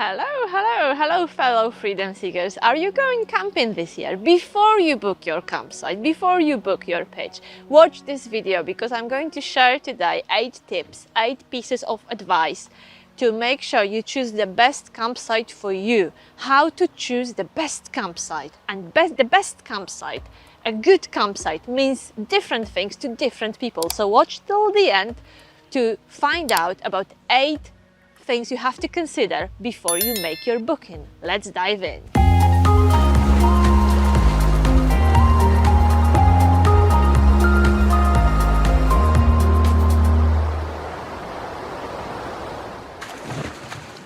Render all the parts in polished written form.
Hello fellow freedom seekers. Are you going camping this year? Before you book your campsite, before you book your pitch, watch this video because I'm going to share today 8 tips, 8 pieces of advice to make sure you choose the best campsite for you. How to choose the best campsite. And the best campsite, a good campsite, means different things to different people. So watch till the end to find out about 8 things you have to consider before you make your booking. Let's dive in.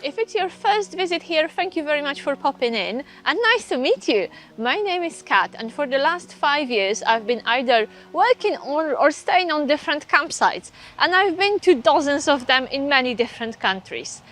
If it's your first visit here, thank you very much for popping in and nice to meet you. My name is Kat and for the last 5 years I've been either working or staying on different campsites, and I've been to dozens of them in many different countries.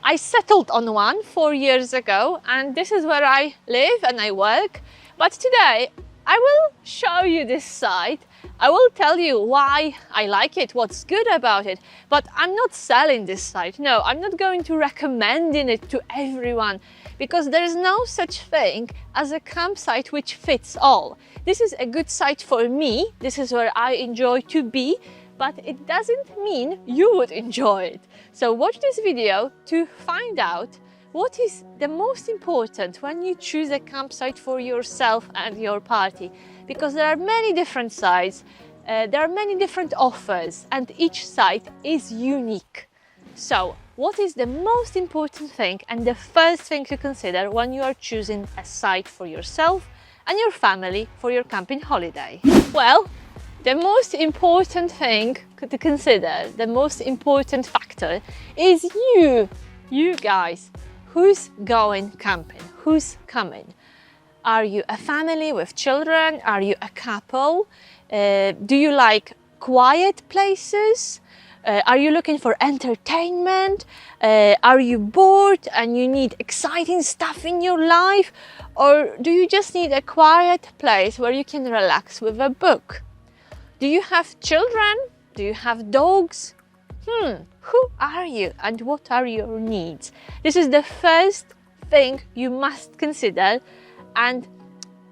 I settled on one 4 years ago and this is where I live and I work, but today I will show you this site. I will tell you why I like it, what's good about it, but I'm not selling this site. No, I'm not going to recommending it to everyone because there's no such thing as a campsite which fits all. This is a good site for me. This is where I enjoy to be, but it doesn't mean you would enjoy it. So watch this video to find out what is the most important when you choose a campsite for yourself and your party, because there are many different sites, there are many different offers, and each site is unique. So what is the most important thing and the first thing to consider when you are choosing a site for yourself and your family for your camping holiday? Well, the most important thing to consider, the most important factor is you guys. Who's going camping? Who's coming? Are you a family with children? Are you a couple? Do you like quiet places? Are you looking for entertainment? Are you bored and you need exciting stuff in your life? Or do you just need a quiet place where you can relax with a book? Do you have children? Do you have dogs? Who are you and what are your needs? This is the first thing you must consider. And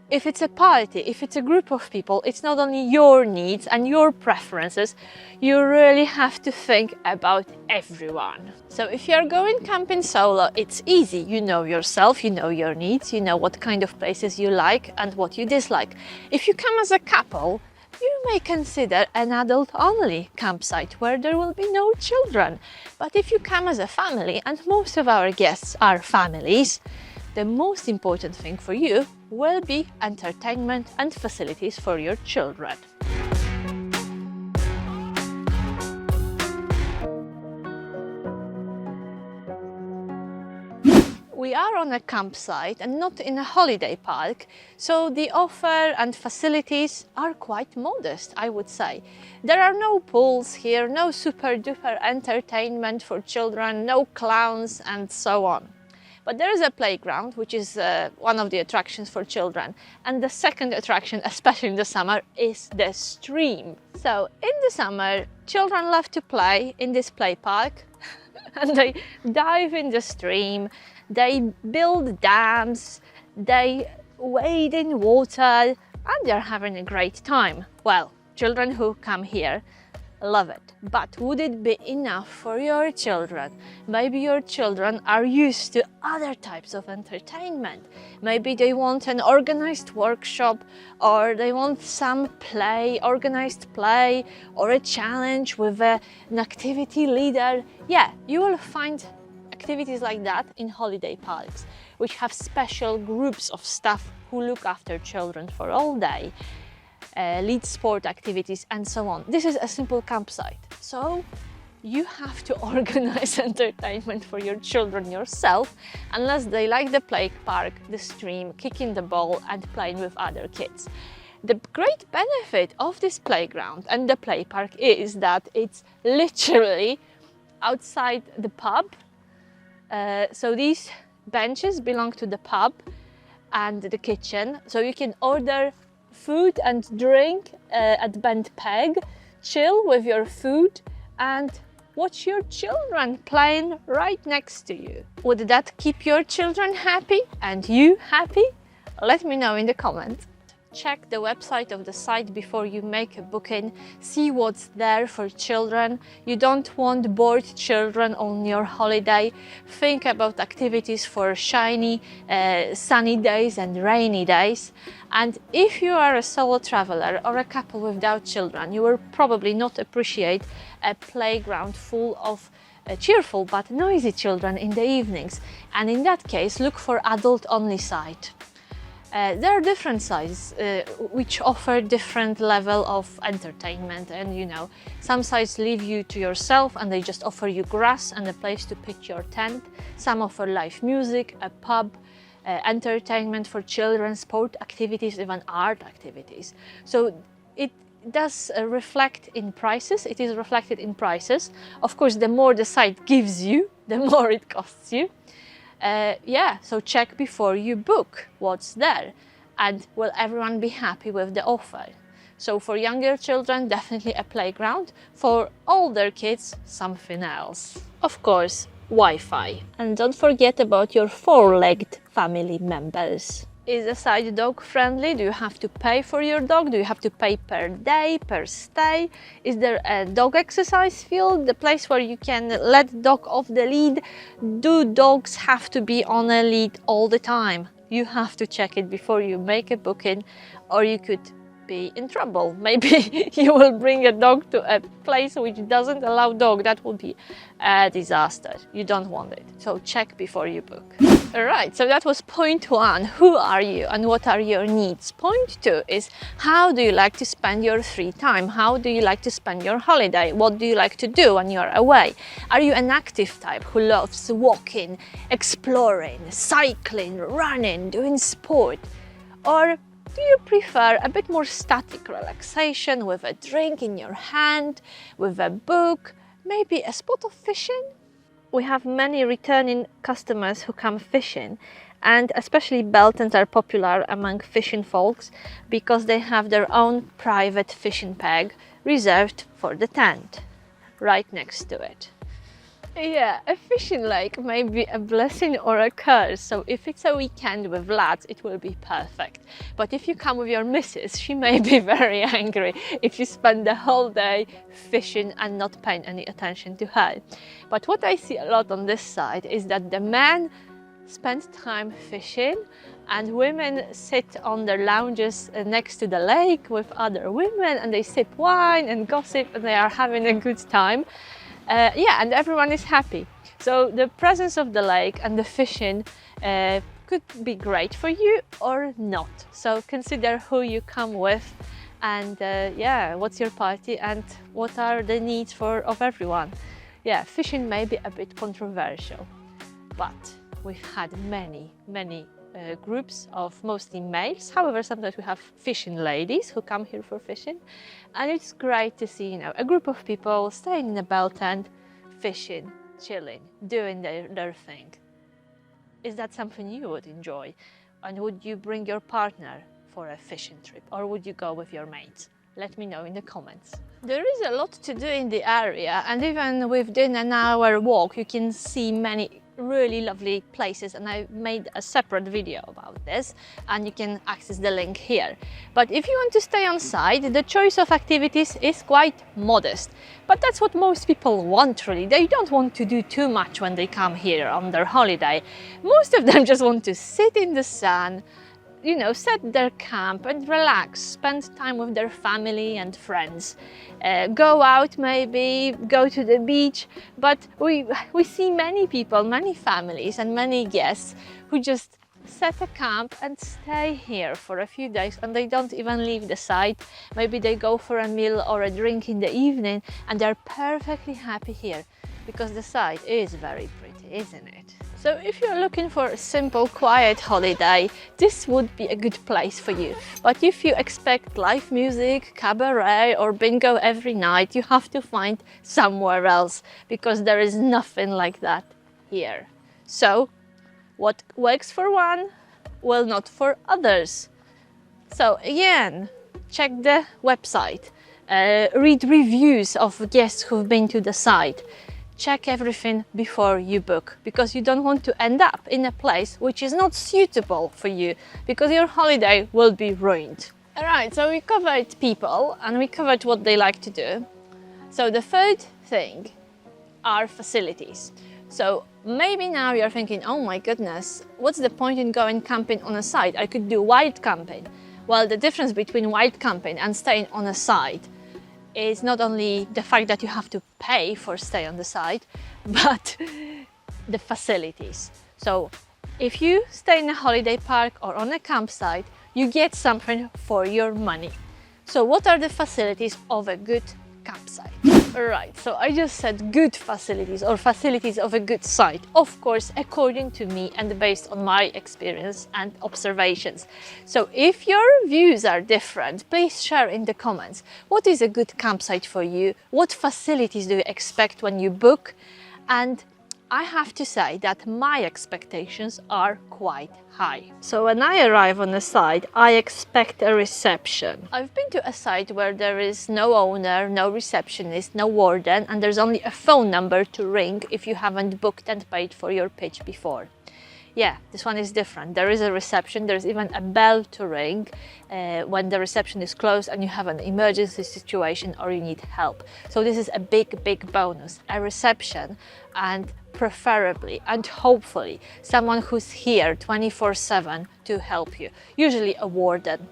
if it's a party, if it's a group of people, it's not only your needs and your preferences, you really have to think about everyone. So if you're going camping solo, it's easy. You know yourself, you know your needs, you know what kind of places you like and what you dislike. If you come as a couple, you may consider an adult-only campsite where there will be no children. But if you come as a family, and most of our guests are families, the most important thing for you will be entertainment and facilities for your children. We are on a campsite and not in a holiday park, so the offer and facilities are quite modest, I would say. There are no pools here, no super duper entertainment for children, no clowns and so on. But there is a playground, which is one of the attractions for children. And the second attraction, especially in the summer, is the stream. So in the summer, children love to play in this play park and they dive in the stream. They build dams, they wade in water, and they're having a great time. Well, children who come here love it. But would it be enough for your children? Maybe your children are used to other types of entertainment. Maybe they want an organized workshop, or they want some play, organized play, or a challenge with an activity leader. Yeah, you will find activities like that in holiday parks, which have special groups of staff who look after children for all day, lead sport activities and so on. This is a simple campsite, so you have to organize entertainment for your children yourself, unless they like the play park, the stream, kicking the ball and playing with other kids. The great benefit of this playground and the play park is that it's literally outside the pub. So these benches belong to the pub and the kitchen, so you can order food and drink at Bent Peg, chill with your food and watch your children playing right next to you. Would that keep your children happy and you happy? Let me know in the comments. Check the website of the site before you make a booking. See what's there for children. You don't want bored children on your holiday. Think about activities for shiny, sunny days and rainy days. And if you are a solo traveler or a couple without children, you will probably not appreciate a playground full of cheerful but noisy children in the evenings. And in that case, look for adult-only site. There are different sites which offer different level of entertainment, and you know, some sites leave you to yourself and they just offer you grass and a place to pitch your tent. Some offer live music, a pub, entertainment for children, sport activities, even art activities. So it does reflect in prices. It is reflected in prices. Of course, the more the site gives you, the more it costs you. Yeah, so check before you book what's there, and will everyone be happy with the offer. So for younger children, definitely a playground. For older kids, something else. Of course, Wi-Fi. And don't forget about your four-legged family members. Is the site dog friendly? Do you have to pay for your dog? Do you have to pay per day, per stay? Is there a dog exercise field, the place where you can let dog off the lead? Do dogs have to be on a lead all the time? You have to check it before you make a booking, or you could be in trouble. Maybe you will bring a dog to a place which doesn't allow dog. That would be a disaster. You don't want it. So check before you book. All right, so that was point one. Who are you and what are your needs? Point two is, how do you like to spend your free time? How do you like to spend your holiday? What do you like to do when you're away? Are you an active type who loves walking, exploring, cycling, running, doing sport? Or do you prefer a bit more static relaxation with a drink in your hand, with a book, maybe a spot of fishing? We have many returning customers who come fishing, and especially Beltons are popular among fishing folks because they have their own private fishing peg reserved for the tent, right next to it. Yeah, a fishing lake may be a blessing or a curse, so if it's a weekend with lads, it will be perfect. But if you come with your missus, she may be very angry if you spend the whole day fishing and not paying any attention to her. But what I see a lot on this side is that the men spend time fishing and women sit on their lounges next to the lake with other women, and they sip wine and gossip and they are having a good time. Yeah, and everyone is happy. So the presence of the lake and the fishing could be great for you or not. So consider who you come with, and yeah, what's your party and what are the needs of everyone. Yeah, fishing may be a bit controversial, but we've had many groups of mostly males. However, sometimes we have fishing ladies who come here for fishing, and it's great to see, you know, a group of people staying in a bell tent, fishing, chilling, doing their thing. Is that something you would enjoy? And would you bring your partner for a fishing trip, or would you go with your mates? Let me know in the comments. There is a lot to do in the area, and even within an hour walk you can see many really lovely places, and I made a separate video about this and you can access the link here. But if you want to stay on site, the choice of activities is quite modest, but that's what most people want really. They don't want to do too much when they come here on their holiday. Most of them just want to sit in the sun, you know, set their camp and relax, spend time with their family and friends, go out, maybe go to the beach. But we see many people, many families and many guests who just set a camp and stay here for a few days, and they don't even leave the site. Maybe they go for a meal or a drink in the evening, and they're perfectly happy here because the site is very pretty, isn't it? So if you're looking for a simple, quiet holiday, this would be a good place for you. But if you expect live music, cabaret or bingo every night, you have to find somewhere else, because there is nothing like that here. So what works for one will not for others. So again, check the website, read reviews of guests who've been to the site. check everything before you book, because you don't want to end up in a place which is not suitable for you, because your holiday will be ruined. Alright, so we covered people and we covered what they like to do. So the third thing are facilities. So maybe now you're thinking, oh my goodness, what's the point in going camping on a site? I could do wild camping. Well, the difference between wild camping and staying on a site is not only the fact that you have to pay for stay on the site, but the facilities. So if you stay in a holiday park or on a campsite, you get something for your money. So what are the facilities of a good campsite? Right, so I just said good facilities or facilities of a good site. Of course, according to me and based on my experience and observations. So if your views are different, please share in the comments. What is a good campsite for you? What facilities do you expect when you book? And I have to say that my expectations are quite high. So when I arrive on a site, I expect a reception. I've been to a site where there is no owner, no receptionist, no warden, and there's only a phone number to ring if you haven't booked and paid for your pitch before. Yeah, this one is different. There is a reception, there's even a bell to ring when the reception is closed and you have an emergency situation or you need help. So this is a big bonus, a reception, and preferably and hopefully someone who's here 24/7 to help you, usually a warden.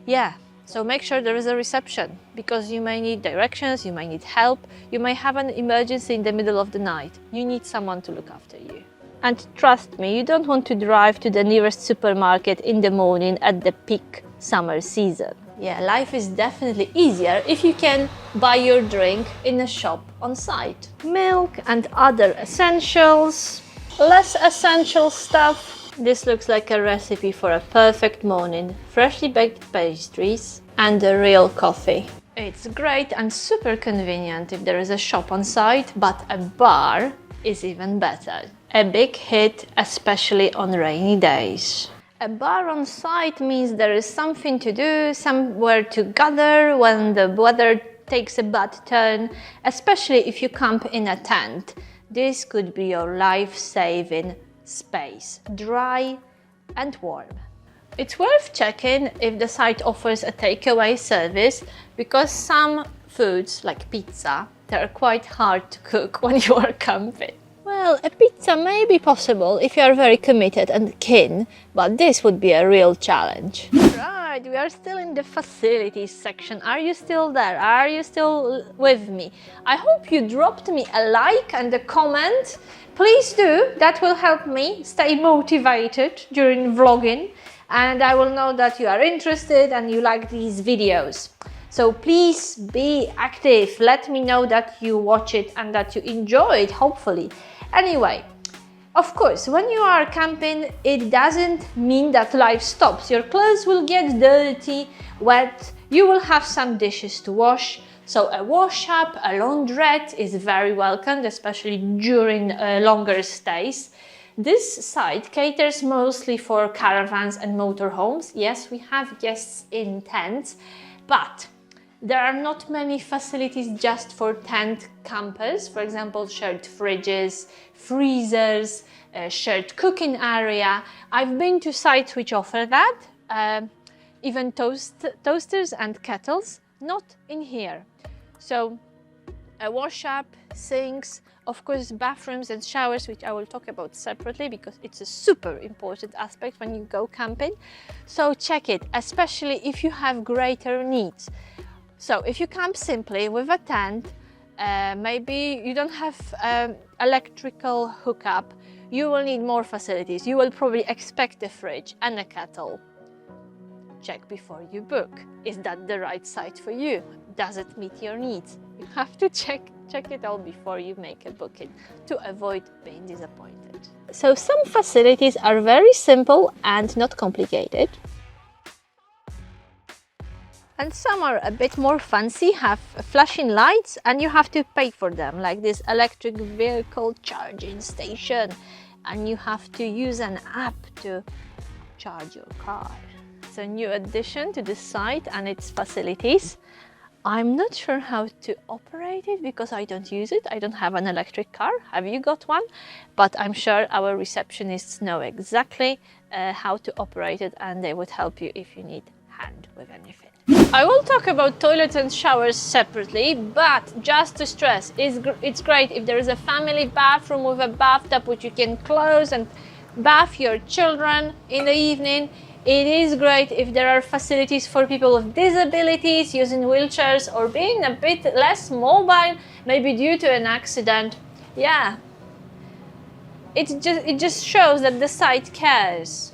Yeah, so make sure there is a reception, because you may need directions, you may need help, you may have an emergency in the middle of the night. You need someone to look after you. And trust me, you don't want to drive to the nearest supermarket in the morning at the peak summer season. Yeah, life is definitely easier if you can buy your drink in a shop on site. Milk and other essentials. Less essential stuff. This looks like a recipe for a perfect morning. Freshly baked pastries and a real coffee. It's great and super convenient if there is a shop on site, but a bar is even better. A big hit, especially on rainy days. A bar on site means there is something to do, somewhere to gather when the weather takes a bad turn, especially if you camp in a tent. This could be your life-saving space, dry and warm. It's worth checking if the site offers a takeaway service, because some foods, like pizza, they are quite hard to cook when you are camping. Well, a pizza may be possible if you are very committed and keen, but this would be a real challenge. Right, we are still in the facilities section. Are you still there? Are you still with me? I hope you dropped me a like and a comment. Please do, that will help me stay motivated during vlogging, and I will know that you are interested and you like these videos. So please be active, let me know that you watch it and that you enjoy it, hopefully. Anyway, of course, when you are camping, it doesn't mean that life stops. Your clothes will get dirty, wet, you will have some dishes to wash. So a wash-up, a laundrette is very welcomed, especially during longer stays. This site caters mostly for caravans and motorhomes. Yes, we have guests in tents, but there are not many facilities just for tent campers. For example, shared fridges, freezers, shared cooking area. I've been to sites which offer that, even toasters and kettles, not in here. So a wash-up, sinks, of course bathrooms and showers, which I will talk about separately because it's a super important aspect when you go camping. So check it, especially if you have greater needs. So if you camp simply with a tent, maybe you don't have electrical hookup, you will need more facilities. You will probably expect a fridge and a kettle. Check before you book. Is that the right site for you? Does it meet your needs? You have to check it all before you make a booking to avoid being disappointed. So some facilities are very simple and not complicated. And some are a bit more fancy, have flashing lights, and you have to pay for them, like this electric vehicle charging station, and you have to use an app to charge your car. It's a new addition to the site and its facilities. I'm not sure how to operate it because I don't use it. I don't have an electric car. Have you got one? But I'm sure our receptionists know exactly how to operate it, and they would help you if you need hand with anything. I will talk about toilets and showers separately, but just to stress, it's great if there is a family bathroom with a bathtub which you can close and bath your children in the evening. It is great if there are facilities for people with disabilities, using wheelchairs or being a bit less mobile, maybe due to an accident. Yeah, it just shows that the site cares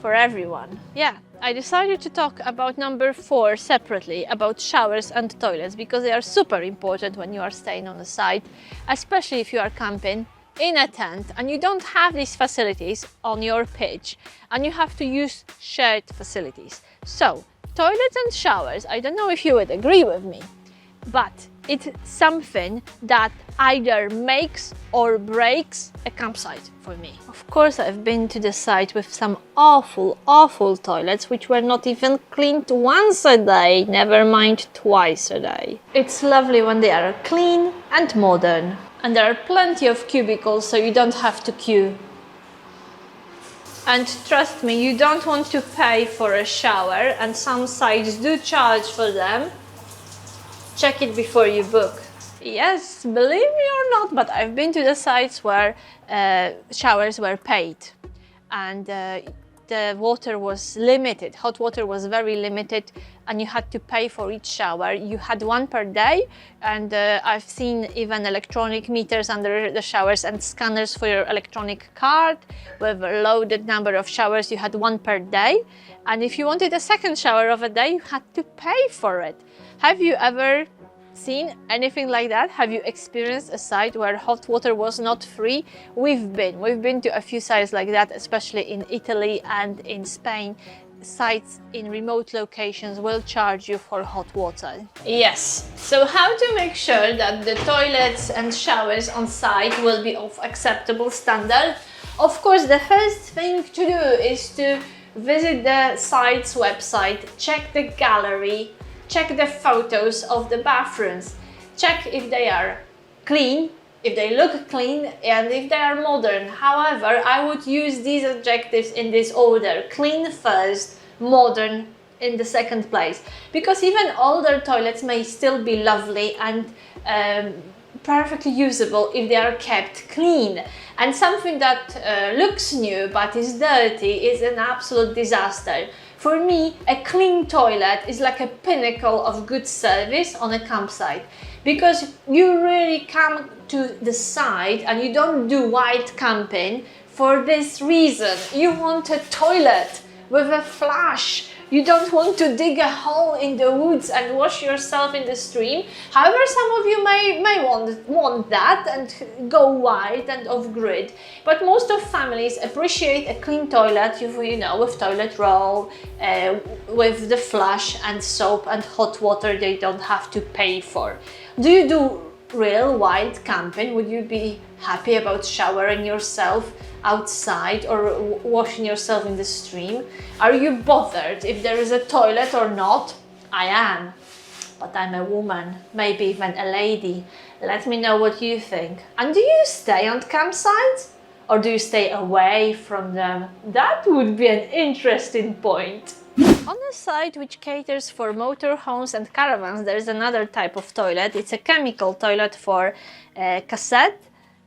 for everyone. Yeah, I decided to talk about number 4 separately, about showers and toilets, because they are super important when you are staying on the site, especially if you are camping in a tent and you don't have these facilities on your pitch and you have to use shared facilities. So, toilets and showers, I don't know if you would agree with me, but it's something that either makes or breaks a campsite for me. Of course, I've been to the site with some awful toilets which were not even cleaned once a day, never mind twice a day. It's lovely when they are clean and modern. And there are plenty of cubicles, so you don't have to queue. And trust me, you don't want to pay for a shower, and some sites do charge for them. Check it before you book. Yes, believe me or not, but I've been to the sites where showers were paid, and the water was limited. Hot water was very limited, and you had to pay for each shower. You had one per day, and I've seen even electronic meters under the showers and scanners for your electronic card with a loaded number of showers. You had one per day, and if you wanted a second shower of a day, you had to pay for it. Have you ever seen anything like that? Have you experienced a site where hot water was not free? We've been to a few sites like that, especially in Italy and in Spain. Sites in remote locations will charge you for hot water. Yes, so how to make sure that the toilets and showers on site will be of acceptable standard? Of course, the first thing to do is to visit the site's website, check the gallery, check the photos of the bathrooms, check if they are clean, if they look clean, and if they are modern. However, I would use these adjectives in this order: clean first, modern in the second place, because even older toilets may still be lovely and perfectly usable if they are kept clean. And something that looks new but is dirty is an absolute disaster. For me, a clean toilet is like a pinnacle of good service on a campsite, because you really come to the site and you don't do wild camping for this reason. You want a toilet with a flush. You don't want to dig a hole in the woods and wash yourself in the stream. However, some of you may want that and go wild and off-grid. But most of families appreciate a clean toilet, you know, with toilet roll, with the flush and soap and hot water they don't have to pay for. Do you do real wild camping? Would you be happy about showering yourself outside or washing yourself in the stream? Are you bothered if there is a toilet or not? I am, but I'm a woman, maybe even a lady. Let me know what you think. And do you stay on campsites or do you stay away from them? That would be an interesting point. On a site which caters for motorhomes and caravans, there is another type of toilet. It's a chemical toilet for cassette,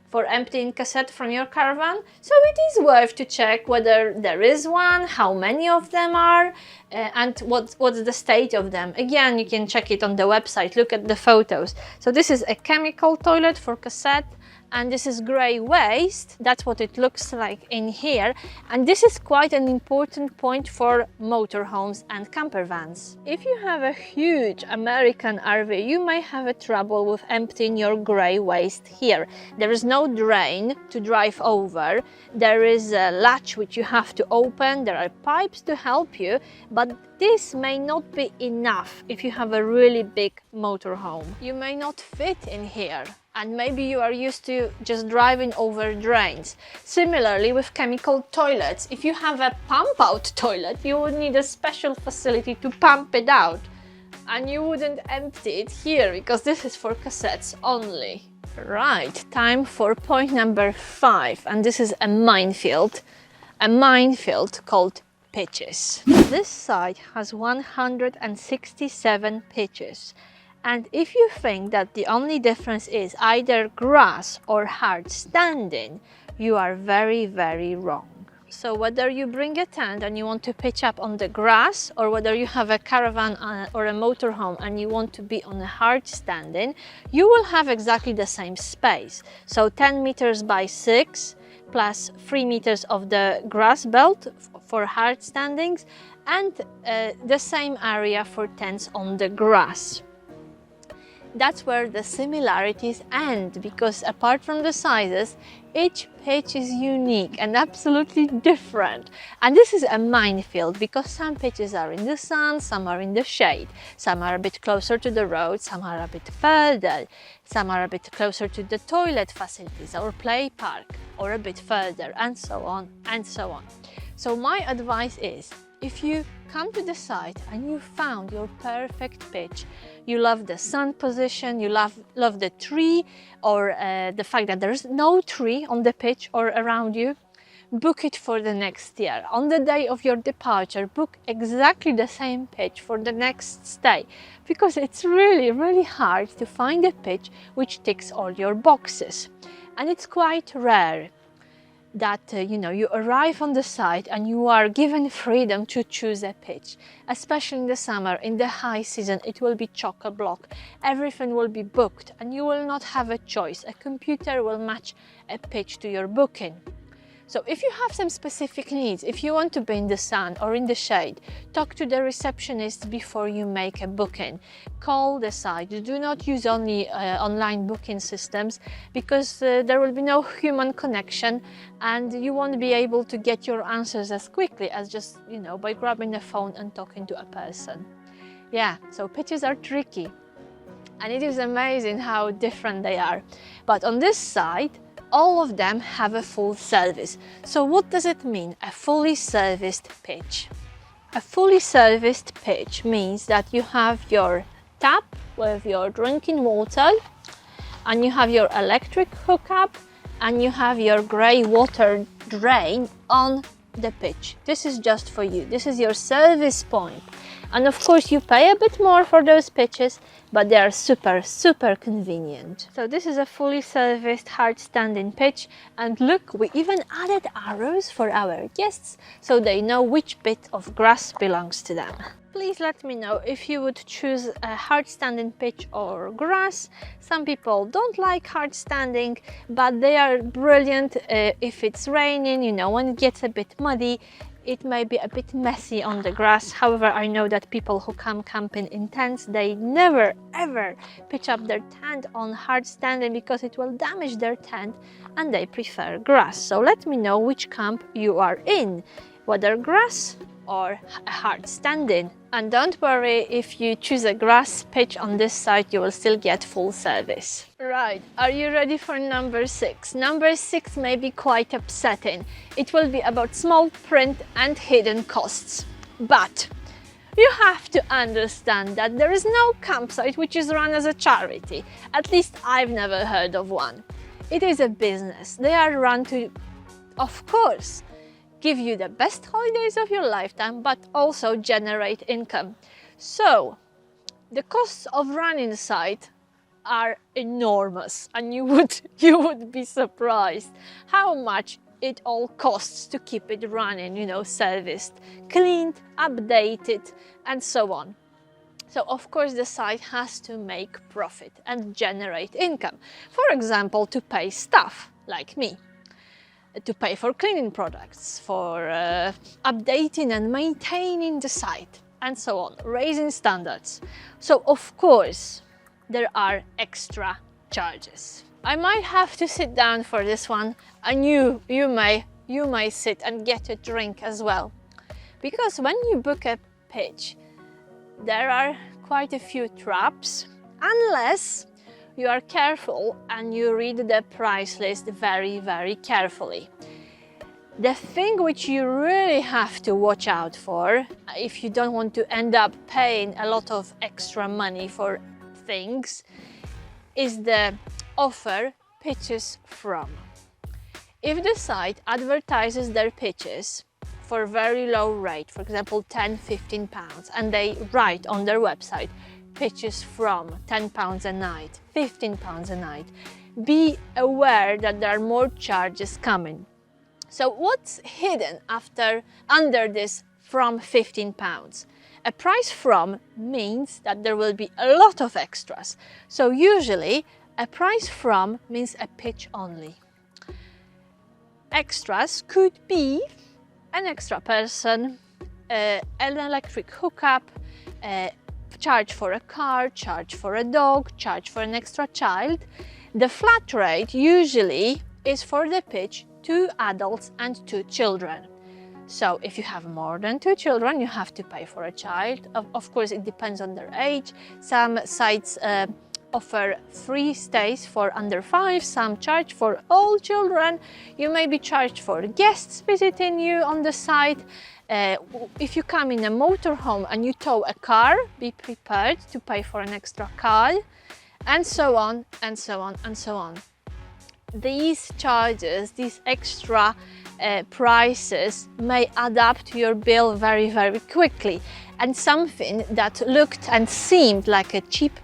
for emptying cassette from your caravan. So it is worth to check whether there is one, how many of them are, and what's the state of them. Again, you can check it on the website, look at the photos. So this is a chemical toilet for cassette, and this is grey waste. That's what it looks like in here, and this is quite an important point for motorhomes and camper vans. If you have a huge American RV, you may have a trouble with emptying your grey waste here. There is no drain to drive over, there is a latch which you have to open, there are pipes to help you, but this may not be enough if you have a really big motorhome. You may not fit in here, and maybe you are used to just driving over drains. Similarly with chemical toilets, if you have a pump out toilet, you would need a special facility to pump it out. and you wouldn't empty it here because this is for cassettes only. Right, time for point number 5, and this is a minefield called pitches. This site has 167 pitches, and if you think that the only difference is either grass or hard standing, you are very, very wrong. So whether you bring a tent and you want to pitch up on the grass, or whether you have a caravan or a motorhome and you want to be on a hard standing, you will have exactly the same space. So 10 meters by 6 plus 3 meters of the grass belt for hard standings, and the same area for tents on the grass. That's where the similarities end, because apart from the sizes, each pitch is unique and absolutely different. And this is a minefield because some pitches are in the sun, some are in the shade, some are a bit closer to the road, some are a bit further, some are a bit closer to the toilet facilities or play park, or a bit further, and so on and so on. So my advice is, if you come to the site and you found your perfect pitch, you love the sun position, you love the tree, or the fact that there's no tree on the pitch or around you, book it for the next year. On the day of your departure, book exactly the same pitch for the next stay, because it's really, really hard to find a pitch which ticks all your boxes. And it's quite rare that you arrive on the site and you are given freedom to choose a pitch. Especially in the summer, in the high season, it will be chock-a-block. Everything will be booked and you will not have a choice. A computer will match a pitch to your booking. So if you have some specific needs, if you want to be in the sun or in the shade, talk to the receptionist before you make a booking. Call the site. Do not use only online booking systems, because there will be no human connection and you won't be able to get your answers as quickly as just, by grabbing a phone and talking to a person. Yeah, so pitches are tricky and it is amazing how different they are. But on this site, all of them have a full service. So what does it mean, a fully serviced pitch? A fully serviced pitch means that you have your tap with your drinking water, and you have your electric hookup, and you have your grey water drain on the pitch. This is just for you. This is your service point. And of course you pay a bit more for those pitches, but they are super, super convenient. So this is a fully serviced hard standing pitch, and look, we even added arrows for our guests so they know which bit of grass belongs to them. Please let me know if you would choose a hard standing pitch or grass. Some people don't like hard standing, but they are brilliant if it's raining, when it gets a bit muddy. It may be a bit messy on the grass. However, I know that people who come camping in tents, they never ever pitch up their tent on hard standing because it will damage their tent, and they prefer grass. So let me know which camp you are in, whether grass or a hard standing. And don't worry, if you choose a grass pitch on this site, you will still get full service. Right, are you ready for number 6? Number 6 may be quite upsetting. It will be about small print and hidden costs. But you have to understand that there is no campsite which is run as a charity. At least I've never heard of one. It is a business. They are run to, of course, give you the best holidays of your lifetime, but also generate income. So the costs of running the site are enormous, and you would be surprised how much it all costs to keep it running, serviced, cleaned, updated, and so on. So of course the site has to make profit and generate income. For example, to pay staff like me, to pay for cleaning products, for updating and maintaining the site, and so on, raising standards. So of course there are extra charges. I might have to sit down for this one, and you may sit and get a drink as well, because when you book a pitch, there are quite a few traps, unless you are careful and you read the price list very, very carefully. The thing which you really have to watch out for, if you don't want to end up paying a lot of extra money for things, is the offer pitches from. If the site advertises their pitches for a very low rate, for example 10-15 pounds, and they write on their website pitches from £10 a night, £15 a night, be aware that there are more charges coming. So what's hidden under this from £15? A price from means that there will be a lot of extras. So usually a price from means a pitch only. Extras could be an extra person, an electric hookup, charge for a car, charge for a dog, charge for an extra child. The flat rate usually is for the pitch 2 adults and 2 children. So if you have more than 2 children, you have to pay for a child. Of course, it depends on their age. Some sites offer free stays for under 5, some charge for all children. You may be charged for guests visiting you on the site. If you come in a motorhome and you tow a car, be prepared to pay for an extra car, and so on, and so on, and so on. These charges, these extra prices may add up to your bill very, very quickly. And something that looked and seemed like a cheap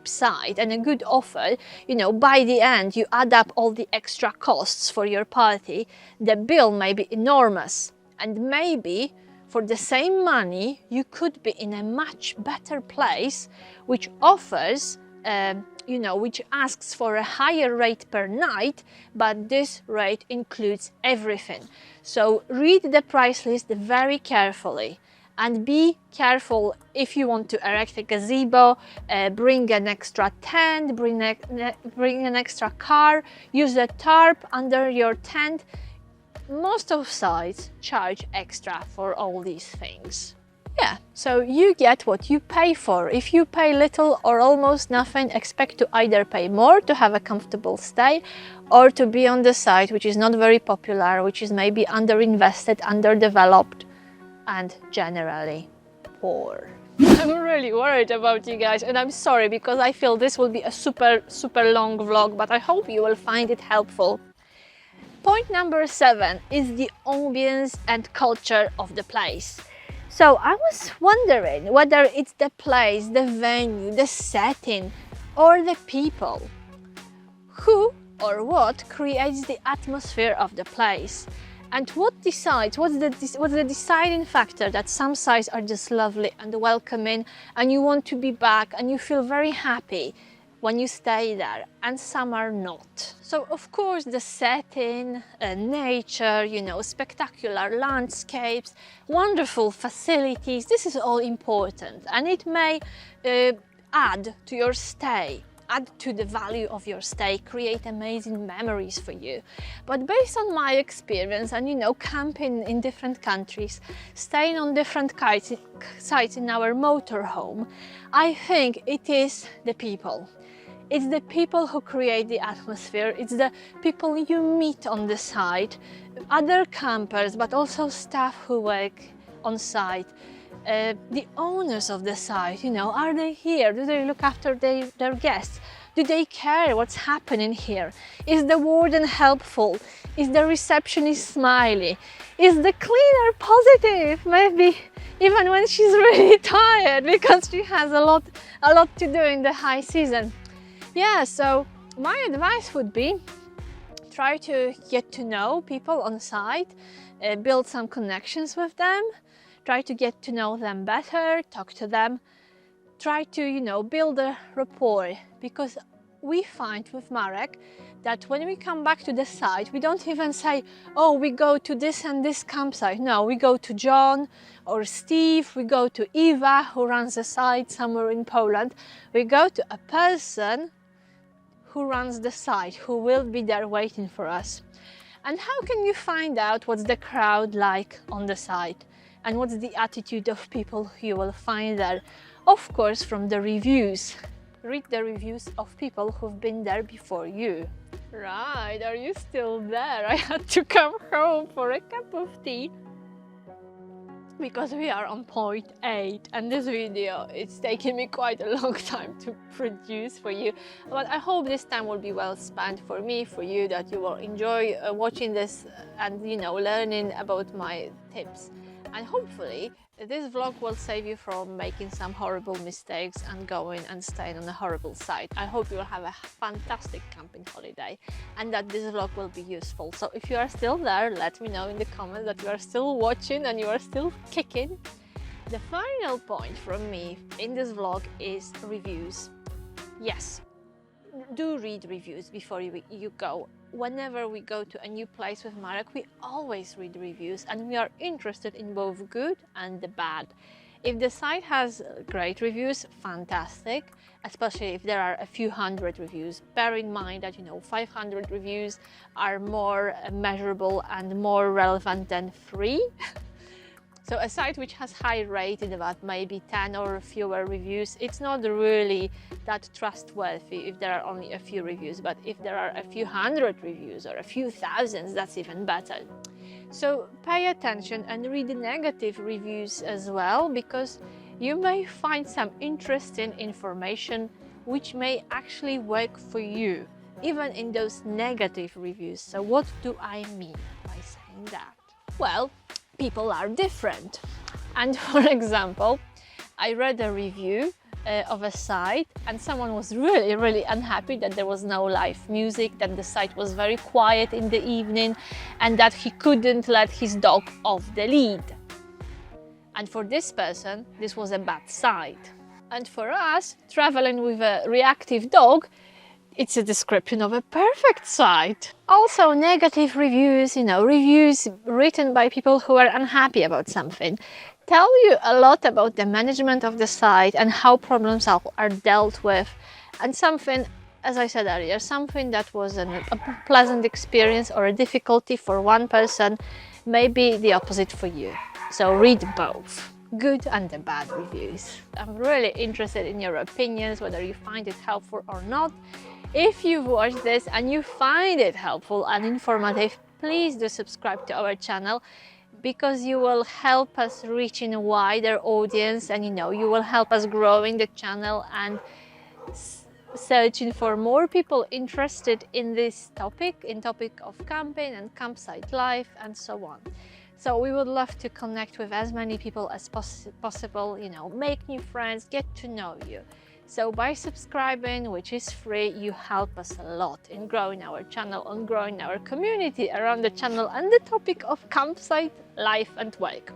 site and a good offer, you know, by the end you add up all the extra costs for your party, the bill may be enormous. And maybe for the same money you could be in a much better place which offers which asks for a higher rate per night, but this rate includes everything. So read the price list very carefully and be careful if you want to erect a gazebo, bring an extra tent, bring an extra car, use a tarp under your tent. Most of sites charge extra for all these things. Yeah, so you get what you pay for. If you pay little or almost nothing, expect to either pay more to have a comfortable stay or to be on the site which is not very popular, which is maybe underinvested, underdeveloped, and generally poor. I'm really worried about you guys, and I'm sorry because I feel this will be a super long vlog, but I hope you will find it helpful. Point number 7 is the ambience and culture of the place. So I was wondering whether it's the place, the venue, the setting, or the people. Who or what creates the atmosphere of the place? And what decides, what's the deciding factor that some sites are just lovely and welcoming and you want to be back and you feel very happy when you stay there, and some are not. So of course the setting, nature, you know, spectacular landscapes, wonderful facilities, this is all important and it may add to your stay, add to the value of your stay, create amazing memories for you. But based on my experience and, you know, camping in different countries, staying on different sites in our motorhome, I think it is the people. It's the people who create the atmosphere, it's the people you meet on the site, other campers, but also staff who work on site, the owners of the site, you know, are they here? Do they look after their guests? Do they care what's happening here? Is the warden helpful? Is the receptionist smiley? Is the cleaner positive? Maybe even when she's really tired because she has a lot to do in the high season. Yeah, so my advice would be try to get to know people on site, build some connections with them, try to get to know them better, talk to them, try to, you know, build a rapport, because we find with Marek that when we come back to the site, we don't even say, oh, we go to this and this campsite. No, we go to John or Steve, we go to Eva, who runs a site somewhere in Poland. We go to a person who runs the site, who will be there waiting for us. And how can you find out what's the crowd like on the site and what's the attitude of people you will find there? Of course, from the reviews. Read the reviews of people who've been there before you. Right, are you still there? I had to come home for a cup of tea because we are on point 8 and this video, it's taken me quite a long time to produce for you, but I hope this time will be well spent for me, for you, that you will enjoy watching this and learning about my tips, and hopefully this vlog will save you from making some horrible mistakes and going and staying on a horrible site. I hope you will have a fantastic camping holiday and that this vlog will be useful. So if you are still there, let me know in the comments that you are still watching and you are still kicking. The final point from me in this vlog is reviews. Yes, do read reviews before you go. Whenever we go to a new place with Marek, we always read reviews and we are interested in both good and the bad. If the site has great reviews, fantastic, especially if there are a few hundred reviews. Bear in mind that 500 reviews are more measurable and more relevant than 3. So a site which has high rated, about maybe 10 or fewer reviews, it's not really that trustworthy if there are only a few reviews. But if there are a few hundred reviews or a few thousands, that's even better. So pay attention and read the negative reviews as well, because you may find some interesting information which may actually work for you, even in those negative reviews. So what do I mean by saying that? Well, people are different. And for example, I read a review of a site and someone was really unhappy that there was no live music, that the site was very quiet in the evening and that he couldn't let his dog off the lead. And for this person, this was a bad site. And for us, traveling with a reactive dog, it's a description of a perfect site. Also, negative reviews, reviews written by people who are unhappy about something, tell you a lot about the management of the site and how problems are dealt with. And something, as I said earlier, something that was a pleasant experience or a difficulty for one person may be the opposite for you. So read both, good and the bad reviews. I'm really interested in your opinions, whether you find it helpful or not. If you've watched this and you find it helpful and informative, please do subscribe to our channel, because you will help us reaching a wider audience and you will help us growing the channel and searching for more people interested in this topic, of camping and campsite life and so on. So we would love to connect with as many people as possible, make new friends, get to know you. So by subscribing, which is free, you help us a lot in growing our channel, and growing our community around the channel and the topic of campsite life and work.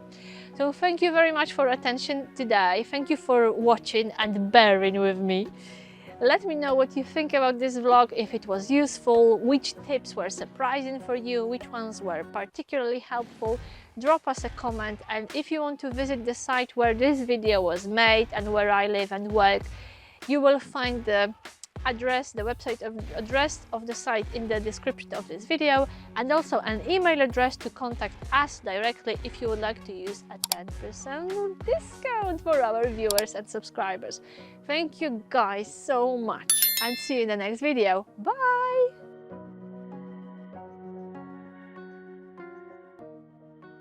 So thank you very much for attention today. Thank you for watching and bearing with me. Let me know what you think about this vlog, if it was useful, which tips were surprising for you, which ones were particularly helpful. Drop us a comment, and if you want to visit the site where this video was made and where I live and work, you will find the address, the website address of the site in the description of this video, and also an email address to contact us directly if you would like to use a 10% discount for our viewers and subscribers. Thank you guys so much and see you in the next video. Bye!